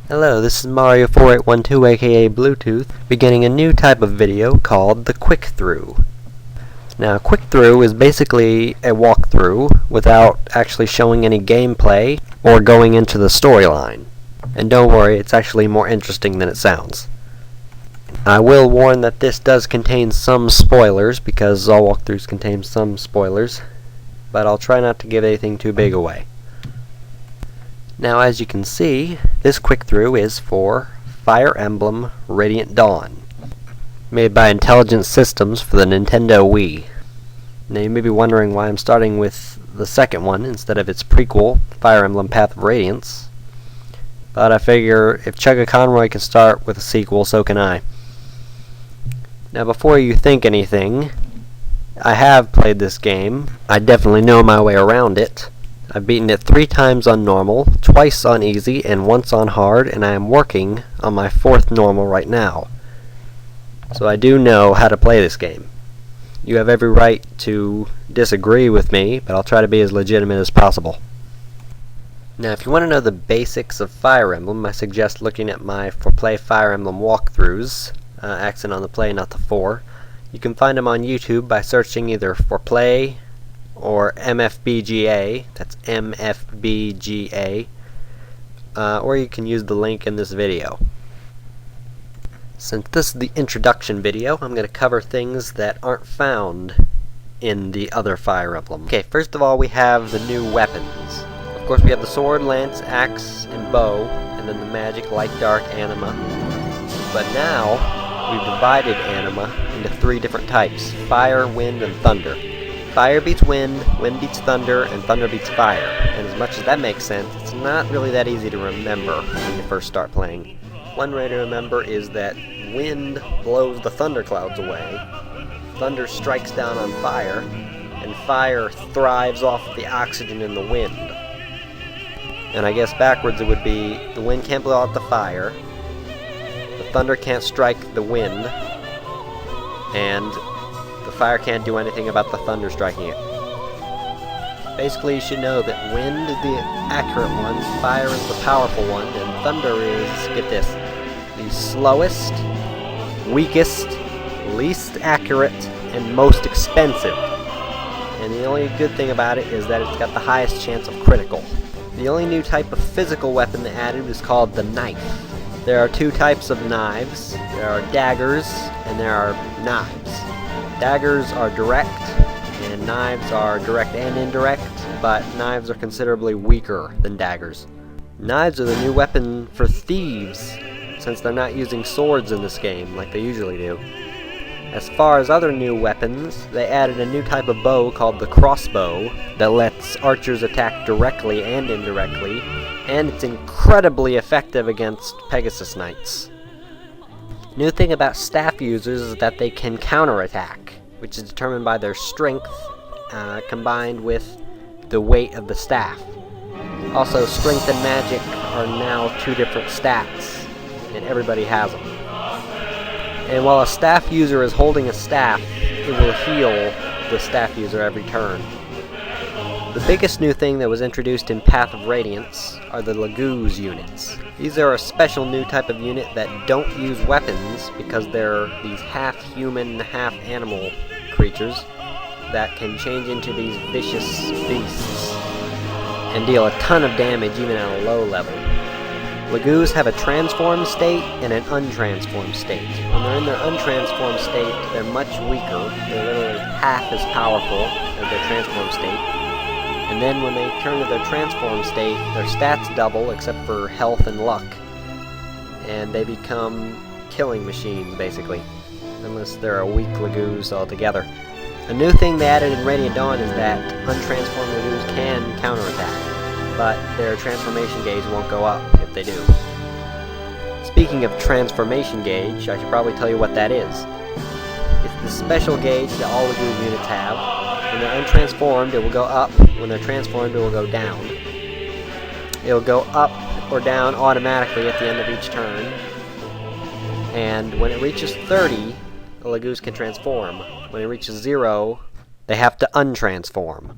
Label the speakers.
Speaker 1: Hello, this is Mario4812 aka Bluetooth, beginning a new type of video called the Quickthrough. Now, Quickthrough is basically a walkthrough without actually showing any gameplay or going into the storyline. And don't worry, it's actually more interesting than it sounds. I will warn that this does contain some spoilers, because all walkthroughs contain some spoilers, but I'll try not to give anything too big away. Now, as you can see, this Quickthrough is for Fire Emblem Radiant Dawn, made by Intelligent Systems for the Nintendo Wii. Now, you may be wondering why I'm starting with the second one instead of its prequel, Fire Emblem Path of Radiance. But I figure if Chugga Conroy can start with a sequel, so can I. Now, before you think anything, I have played this game. I definitely know my way around it. I've beaten it 3 times on normal, twice on easy, and once on hard, and I am working on my 4th normal right now. So I do know how to play this game. You have every right to disagree with me, but I'll try to be as legitimate as possible. Now, if you want to know the basics of Fire Emblem, I suggest looking at my For Play Fire Emblem walkthroughs, accent on the play, not the for. You can find them on YouTube by searching either For Play or MFBGA, that's MFBGA, or you can use the link in this video. Since this is the introduction video, I'm going to cover things that aren't found in the other Fire Emblem. Okay, first of all, we have the new weapons. Of course, we have the sword, lance, axe, and bow, and then the magic, light, dark, anima. But now, we've divided anima into 3 different types: fire, wind, and thunder. Fire beats wind, wind beats thunder, and thunder beats fire. And as much as that makes sense, it's not really that easy to remember when you first start playing. One way to remember is that wind blows the thunderclouds away, thunder strikes down on fire, and fire thrives off the oxygen in the wind. And I guess backwards it would be, the wind can't blow out the fire, the thunder can't strike the wind, and the fire can't do anything about the thunder striking it. Basically, you should know that wind is the accurate one, fire is the powerful one, and thunder is, get this, the slowest, weakest, least accurate, and most expensive. And the only good thing about it is that it's got the highest chance of critical. The only new type of physical weapon they added is called the knife. There are 2 types of knives. There are daggers, and there are knives. Daggers are direct, and knives are direct and indirect, but knives are considerably weaker than daggers. Knives are the new weapon for thieves, since they're not using swords in this game like they usually do. As far as other new weapons, they added a new type of bow called the crossbow that lets archers attack directly and indirectly, and it's incredibly effective against Pegasus Knights. New thing about staff users is that they can counterattack, which is determined by their strength combined with the weight of the staff. Also, strength and magic are now 2 different stats, and everybody has them. And while a staff user is holding a staff, it will heal the staff user every turn. The biggest new thing that was introduced in Path of Radiance are the Lagoos units. These are a special new type of unit that don't use weapons because they're these half-human, half-animal creatures that can change into these vicious beasts and deal a ton of damage even at a low level. Lagoos have a transformed state and an untransformed state. When they're in their untransformed state, they're much weaker. They're literally half as powerful as their transformed state. And then when they turn to their transformed state, their stats double except for health and luck. And they become killing machines, basically. Unless they're a weak Lagoos altogether. A new thing they added in Radiant Dawn is that untransformed Lagoos can counterattack, but their transformation gauge won't go up if they do. Speaking of transformation gauge, I should probably tell you what that is. It's the special gauge that all Lagoos units have. When they're untransformed, it will go up. When they're transformed, it will go down. It will go up or down automatically at the end of each turn. And when it reaches 30, the Lagoos can transform. When it reaches 0, they have to untransform.